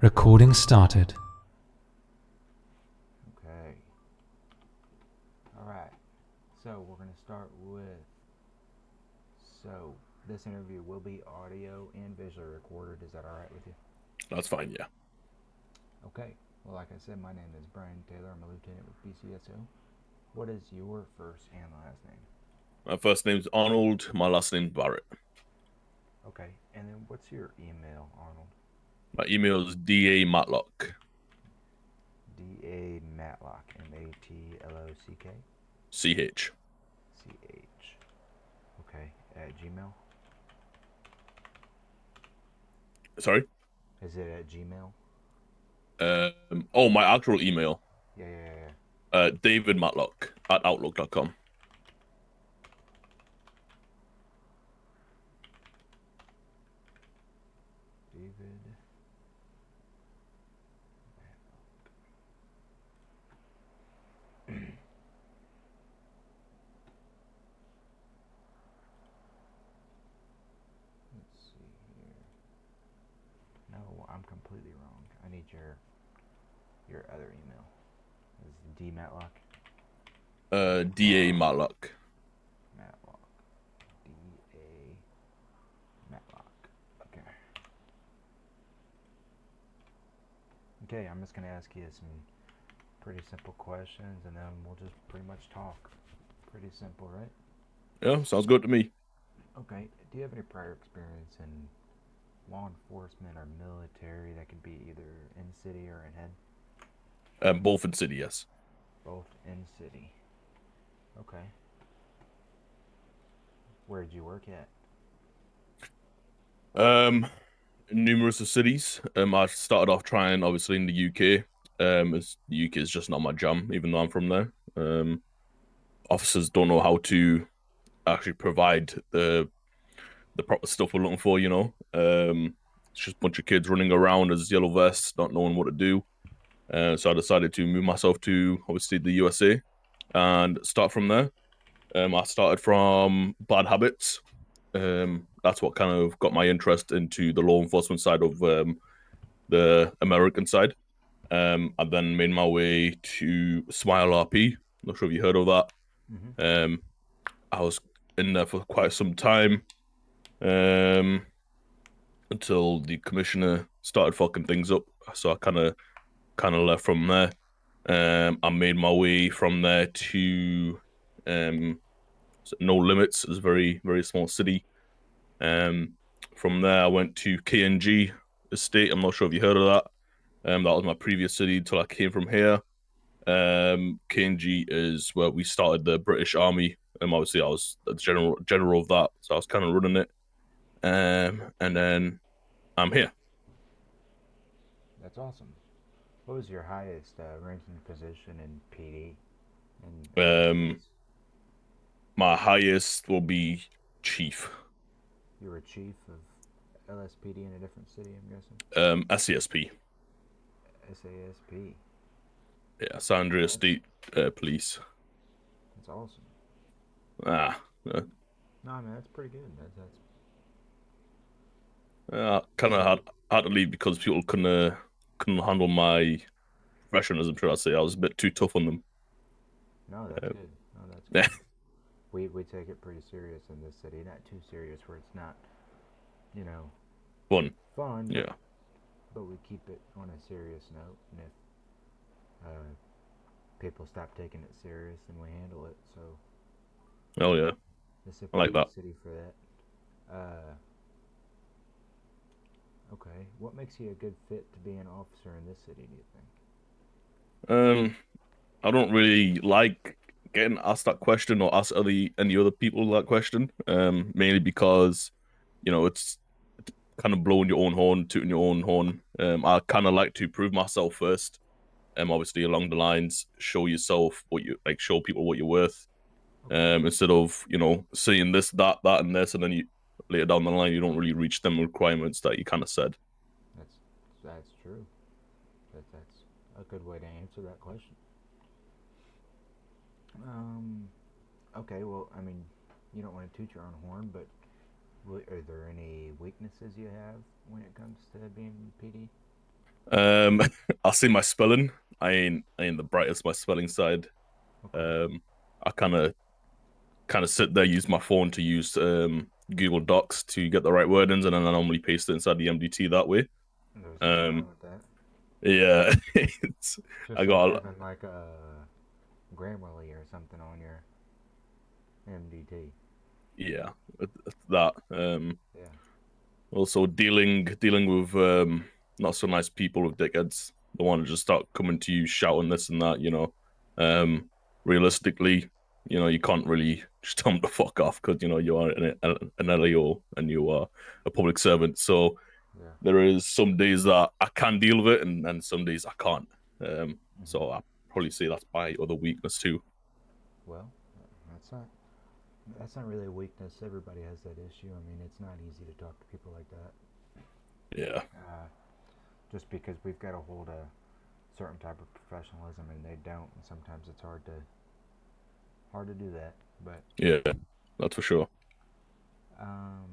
Recording started. Okay. Alright. So we're going to start with... So, this interview will be audio and visually recorded. Is that alright with you? That's fine, yeah. Okay. Well, like I said, my name is Brian Taylor. I'm a lieutenant with BCSO. What is your first and last name? My first name's Arnold, my last name's Barrett. Okay. And then what's your email, Arnold? My email is damatlock. D-A Matlock. M-A-T-L-O-C-K? CH. C-H. Okay. At Gmail? Sorry? Is it at Gmail? My actual email. Yeah. davidmatlock@outlook.com. David... Let's see here. No, I'm completely wrong. I need your other email. Is it D Matlock? damatlock. Matlock. D-A Matlock. Okay. Okay, I'm just gonna ask you some pretty simple questions and then we'll just pretty much talk. Pretty simple, right? Yeah, sounds good to me. Okay. Do you have any prior experience in law enforcement or military? That could be either in city or in head? Both in city, yes. Both in city. Okay. Where did you work at? Numerous of cities. I started off trying, obviously, in the UK. As the UK is just not my jam, even though I'm from there. Officers don't know how to actually provide the proper stuff we're looking for, you know. It's just a bunch of kids running around as yellow vests, not knowing what to do. So I decided to move myself to, obviously, the USA and start from there. I started from bad habits. That's what kind of got my interest into the law enforcement side of the American side. I then made my way to Smile RP. Not sure if you heard of that. Mm-hmm. I was in there for quite some time. Um, until the commissioner started fucking things up. So I kind of left from there. I made my way from there to um, No Limits. It's a very very small city. Um, from there I went to KNG Estate. I'm not sure if you heard of that. That was my previous city until I came from here. KNG is where we started the British Army. Obviously I was the general of that, so I was kind of running it. And then I'm here. That's awesome. What was your highest ranking position in PD and Um, LSPDs? my highest will be chief. You were chief of LSPD in a different city, I'm guessing? SCSP. SASP. Yeah, San Andreas That's, State Police. that's awesome. Ah, No, I mean, that's pretty good. That's kind of so, had to leave because people couldn't handle my professionalism. Should I say? I was a bit too tough on them. no, that's Uh, good. No, that's yeah, good. We take it pretty serious in this city. Not too serious where it's not, you know, fun. fun, Yeah. but we keep it on a serious note. And if uh, people stop taking it serious, then we handle it. So Oh yeah, it's a I like pretty that. good city for that. Okay, what makes you a good fit to be an officer in this city? Do you think? Um, I don't really like getting asked that question or ask any other people that question. Mainly because it's kind of blowing your own horn, tooting your own horn. I kind of like to prove myself first. Obviously along the lines, show yourself what you like, show people what you're worth. Okay, Instead of saying this, that, and this, and then you later down the line you don't really reach them requirements that you kind of said. that's that's true. That's a good way to answer that question. Um, okay, well, I mean, you don't want to toot your own horn, but are there any weaknesses you have when it comes to being PD? Um, I'll say my spelling. I ain't the brightest my spelling side. Okay. Um, I kind of sit there, use my phone to use Google Docs to get the right wordings, and then I normally paste it inside the MDT that way. There's nothing wrong Um, with that. yeah, it's I Just like got having like a Grammarly or something on your MDT. yeah that. Yeah. Also dealing with not so nice people with dickheads. They want to just start coming to you shouting this and that. Realistically, you can't really just tell them to fuck off because you are an LEO and you are a public servant. So Yeah. there is some days that I can deal with it, and some days I can't. Hmm. So I probably say that's my other weakness too. Well, that's not that's not really a weakness. Everybody has that issue. I mean, it's not easy to talk to people like that. Yeah, Just because we've got to hold a certain type of professionalism and they don't, and sometimes it's hard to do that. But yeah, that's for sure. um,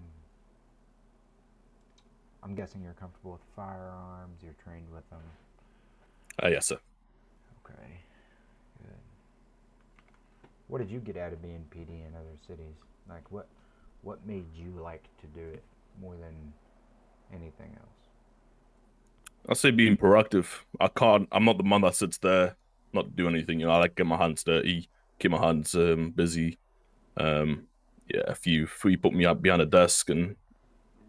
I'm guessing you're comfortable with firearms. You're trained with them. Yes, sir. Okay, good. What did you get out of being PD in other cities? Like what made you like to do it more than anything else? I say being proactive. I'm not the man that sits there not do anything. I like get my hands dirty, keep my hands busy. Um, yeah, if you put me up behind a desk and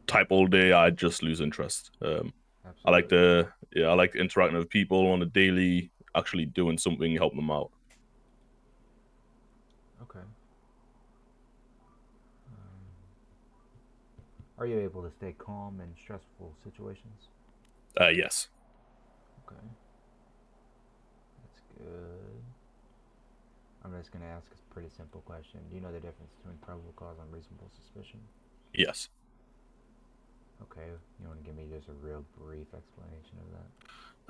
type all day, I just lose interest. Absolutely. I like interacting with people on a daily, actually doing something, help them out. Okay. Are you able to stay calm in stressful situations? Yes. Okay, that's good. I'm just gonna ask a pretty simple question. Do you know the difference between probable cause and reasonable suspicion? Yes. Okay, you want to give me just a real brief explanation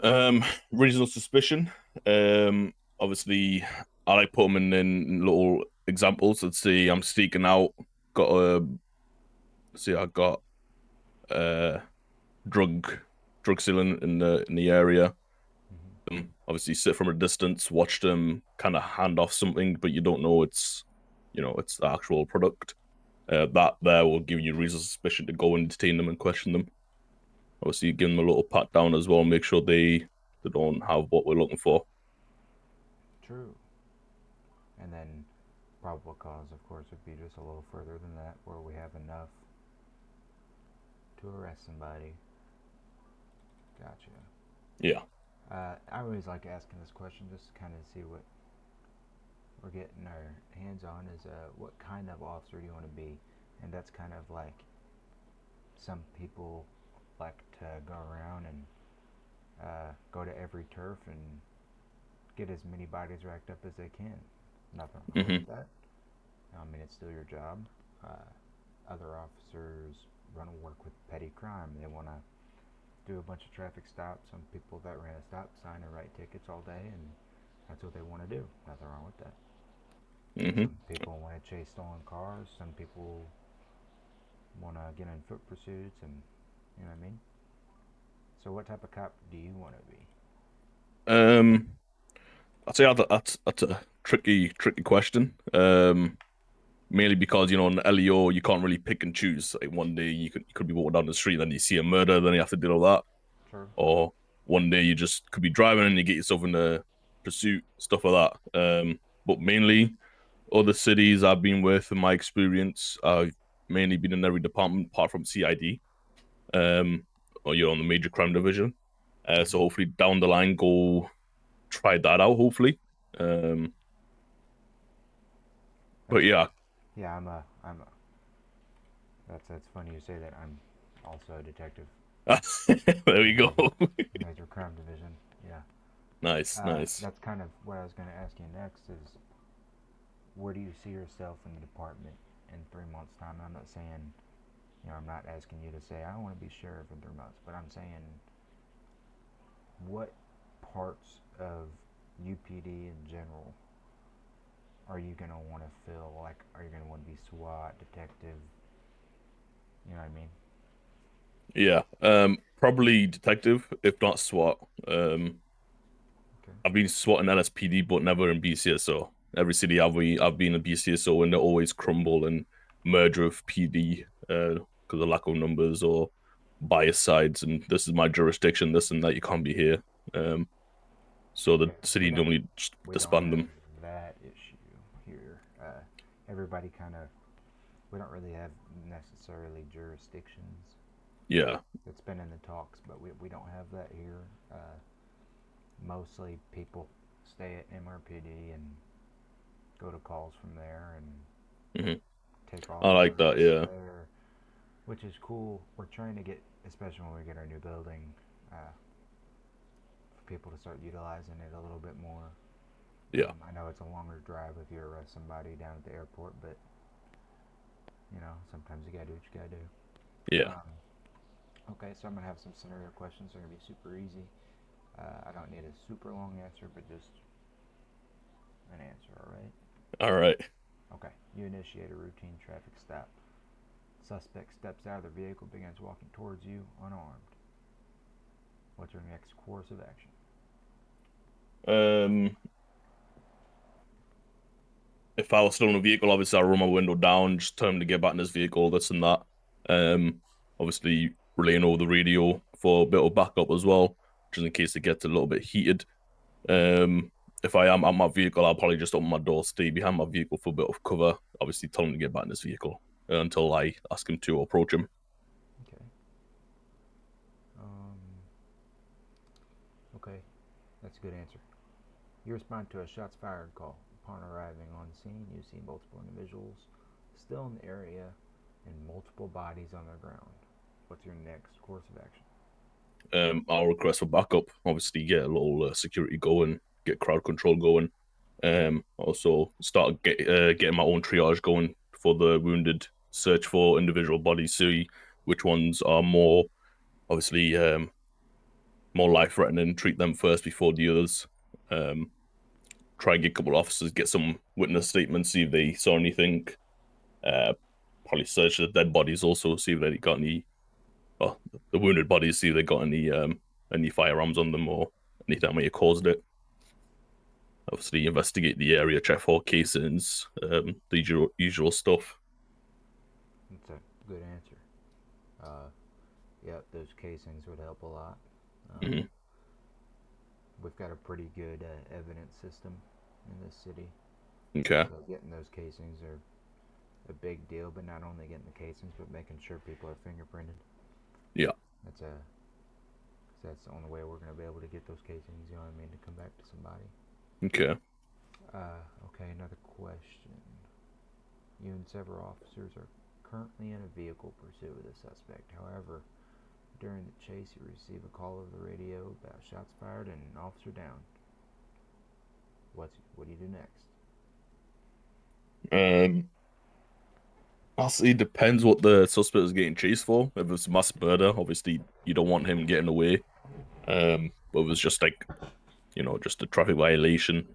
of that? Reasonable suspicion. Obviously, I like put them in little examples. Let's see, I'm sneaking out. Got a see, I got uh drug drug sealing in the area. Mm-hmm. Obviously, sit from a distance, watch them kind of hand off something, but you don't know it's the actual product. That there will give you reason suspicion to go and detain them and question them. Obviously, give them a little pat down as well, make sure they don't have what we're looking for. True. And then probable cause, of course, would be just a little further than that, where we have enough to arrest somebody. Gotcha. Yeah. I always like asking this question just to kind of see what we're getting our hands on is what kind of officer do you want to be? And that's kind of like some people like to go around and go to every turf and get as many bodies racked up as they can. Nothing wrong with Hmm. that. I mean, it's still your job. Uh, Other officers run to work with petty crime. They want to do a bunch of traffic stops. Some people that ran a stop sign and write tickets all day, and that's what they want to do. Nothing wrong with that. Hmm. Some people want to chase stolen cars. Some people want to get in foot pursuits, and you know what I mean. So, what type of cop do you want to be? Um, I'd say that's a tricky question. Mainly because in LEO you can't really pick and choose. Like one day you could be walking down the street and then you see a murder, then you have to deal with that. True. Or one day you just could be driving and you get yourself in a pursuit, stuff like that. But mainly other cities I've been with, in my experience, I've mainly been in every department apart from CID. Um, or you're on the major crime division. So Mm-hmm. hopefully down the line, go try that out. Hopefully. Um, but That's yeah, yeah. I'm a. That's funny you say that. I'm also a detective there in we a go. major crime division. Yeah. Nice, nice. That's kind of what I was going to ask you next is where do you see yourself in the department in 3 months' time? I'm not saying, I'm not asking you to say I want to be sheriff in 3 months, but I'm saying what parts of UPD in general are you going to want to fill? Like, are you going to want to be SWAT, detective? You know what I mean? Yeah. Probably detective, if not SWAT. Okay. I've been SWAT in LSPD, but never in BCSO. Every city I've been in BCSO, and they always crumble and merge with PD because of lack of numbers or bias sides. And this is my jurisdiction, this and that. You can't be here. Um, so the Okay. city normally just We don't disband have them. that issue here. Everybody kind of we don't really have necessarily jurisdictions. Yeah. It's been in the talks, but we don't have that here. Mostly people stay at MRPD and go to calls from there and Hmm. take I like that. officers Yeah. there, which is cool. We're trying to get, especially when we get our new building, for people to start utilizing it a little bit more. Yeah. I know it's a longer drive if you arrest somebody down at the airport, but sometimes you gotta do what you gotta do. Yeah. Um, okay, so I'm gonna have some scenario questions. They're gonna be super easy. I don't need a super long answer, but just an answer. All right. All right. Okay. You initiate a routine traffic stop. Suspect steps out of the vehicle, begins walking towards you unarmed. What's your next course of action? Um, if I was still in a vehicle, obviously I'll roll my window down, just tell him to get back in his vehicle, this and that. Um, Obviously relaying over the radio for a bit of backup as well, just in case it gets a little bit heated. Um, if I am at my vehicle, I'll probably just open my door, stay behind my vehicle for a bit of cover. Obviously, tell him to get back in his vehicle until I ask him to approach him. Okay. Um, okay. That's a good answer. You respond to a shots fired call. Upon arriving on scene, you see multiple individuals still in the area and multiple bodies on the ground. What's your next course of action? I'll request for backup. Obviously, get a little security going, get crowd control going. Also start getting my own triage going for the wounded. Search for individual bodies, see which ones are more obviously more life threatening. Treat them first before the others. Um, Try and get a couple of officers, get some witness statements, see if they saw anything. Uh, Probably search the dead bodies also, see if they got any, oh, the wounded bodies, see if they got any firearms on them or anything that may have caused it. Obviously, investigate the area, check for casings, the usual stuff. That's a good answer. Uh, yeah, those casings would help a lot. Um, Hmm. we've got a pretty good evidence system in this city, Okay. so getting those casings are a big deal. But not only getting the casings, but making sure people are fingerprinted. Yeah. That's a that's the only way we're going to be able to get those casings. You know what I mean? To come back to somebody. Okay. Okay, another question. You and several officers are currently in a vehicle pursuit of the suspect. However, during the chase, you receive a call over the radio about shots fired and an officer down. What do you do next? Um, Honestly, it depends what the suspect is getting chased for. If it's mass murder, obviously you don't want him getting away. But if it's just like just a traffic violation,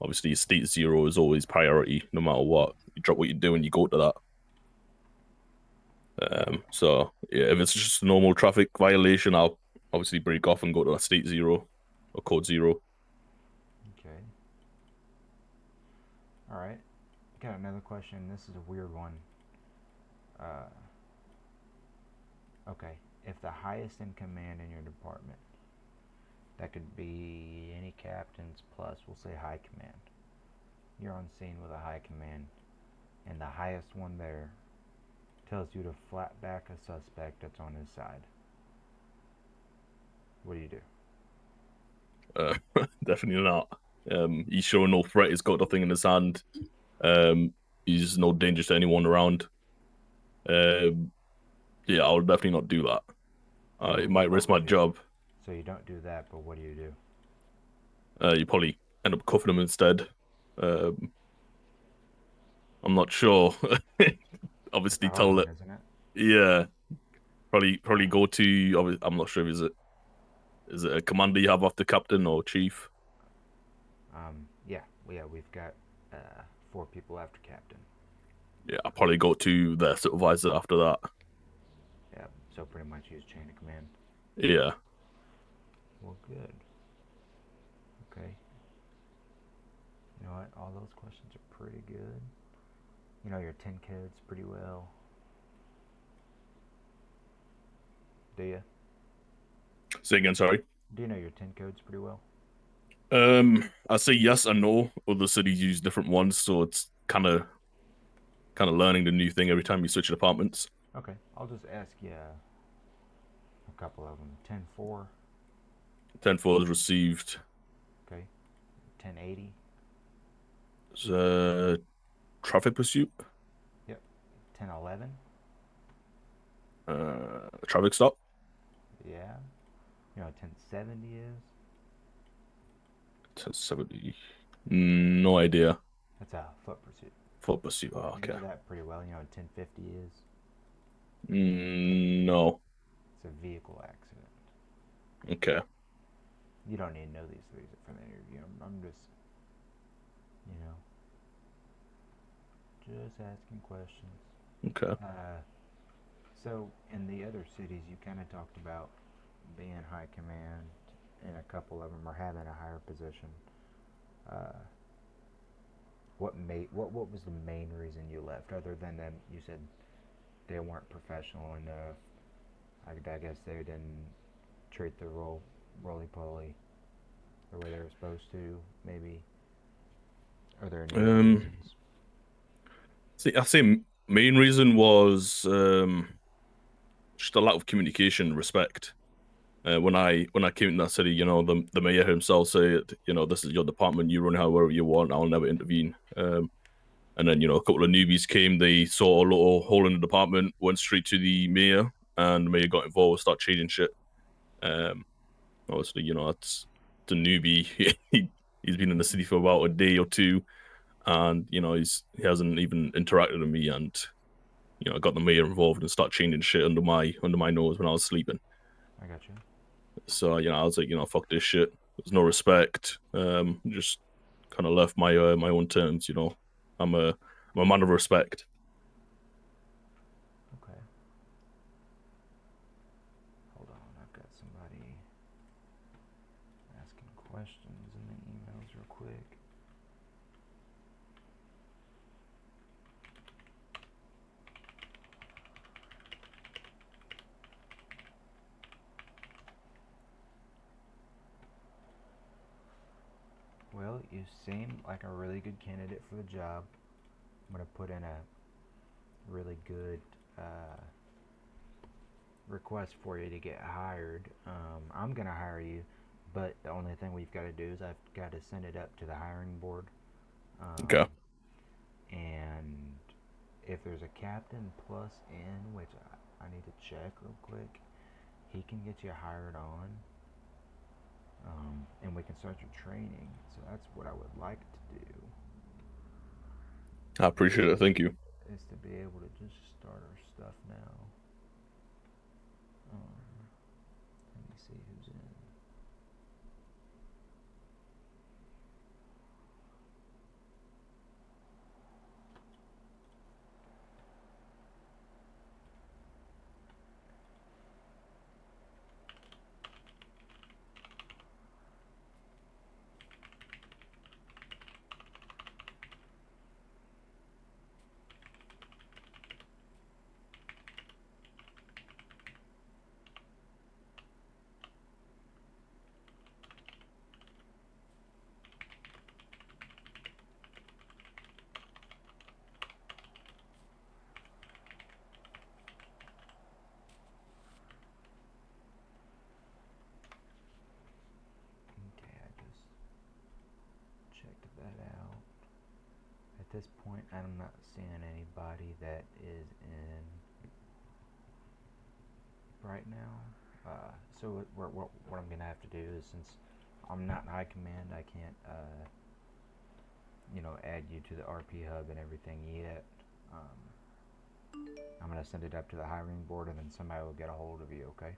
obviously state zero is always priority, no matter what. You drop what you do and you go to that. So yeah, if it's just a normal traffic violation, I'll obviously break off and go to that state zero or code zero. Okay. All right. Got another question. This is a weird one. Uh, okay. If the highest in command in your department, that could be any captains plus, we'll say high command. You're on scene with a high command, and the highest one there tells you to flat back a suspect that's on his side. What do you do? Uh, Definitely not. He's showing no threat. He's got nothing in his hand. He's no danger to anyone around. Um, yeah, I would definitely not do that. So It might what risk my would you? job. So you don't do that, but what do you do? You probably end up cuffing him instead. Um, I'm not sure. That's a Obviously, hard tell one, it. isn't it? Yeah, probably go to. I'm not sure. Is it a commander you have after captain or chief? Yeah, we've got four people after captain. Yeah, I'll probably go to their supervisor after that. Yeah. So pretty much use chain of command. Yeah. Well, good. Okay. You know what? All those questions are pretty good. You know your 10 codes pretty well. Do you? Say again, sorry. Do you know your 10 codes pretty well? I say yes and no. Other cities use different ones, so it's kind of learning the new thing every time you switch departments. Okay. I'll just ask you a couple of them. 10-4. 10-4 is received. Okay. 10-80. Uh, traffic pursuit. Yep. 10-11. Traffic stop. Yeah. You know what 10-70 is? 1070. No idea. That's a foot pursuit. Foot pursuit. Oh, You okay. know that pretty well. You know what 10-50 is? No. It's a vehicle accident. Okay. You don't need to know these things for the interview. I'm just, you know, just asking questions. Okay. Uh, so in the other cities, you kind of talked about being high command, and a couple of them are having a higher position. Uh, what was the main reason you left, other than them? You said they weren't professional enough. I guess they didn't treat the role roly poly the way they were supposed to. Maybe. Are there any other Um. reasons? See, I say main reason was just a lack of communication, respect. When I came to that city, the mayor himself said, this is your department, you run however you want, I'll never intervene. And then a couple of newbies came, they saw a little hole in the department, went straight to the mayor, and the mayor got involved, started changing shit. Um, Obviously, that's the newbie. He's been in the city for about a day or two, and he hasn't even interacted with me, and I got the mayor involved and start changing shit under my nose when I was sleeping. I got you. So I was like, fuck this shit. There's no respect. Just kind of left my own terms. I'm a I'm a man of respect. Okay. Hold on. I've got somebody asking questions in the emails real quick. Well, you seem like a really good candidate for the job. I'm going to put in a really good request for you to get hired. I'm going to hire you, but the only thing we've got to do is I've got to send it up to the hiring board. Um, Okay. and if there's a captain plus N, which I need to check real quick, he can get you hired on, and we can start your training. So that's what I would like to do, I appreciate it. Thank you. is to be able to just start our stuff now. Let me see who's in. Okay, I just checked that out. At this point, I'm not seeing anybody that is in right now. So what I'm gonna have to do is, since I'm not in high command, I can't add you to the RP hub and everything yet. Um, I'm gonna send it up to the hiring board, and then somebody will get a hold of you. Okay?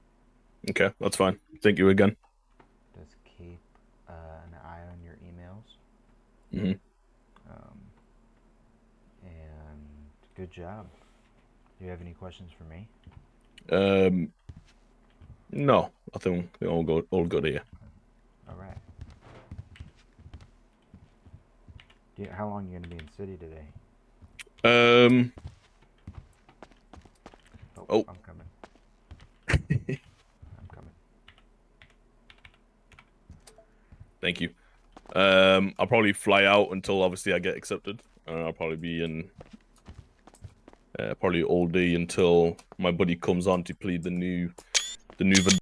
Okay, that's fine. Thank you again. Just keep an eye on your emails. Hmm. Um, and good job. Do you have any questions for me? No, I think they're all good here. All right. How long are you going to be in the city today? Um, Oh, oh, I'm coming. I'm coming. thank you. I'll probably fly out until obviously I get accepted. I'll probably be in probably all day until my buddy comes on to plead the new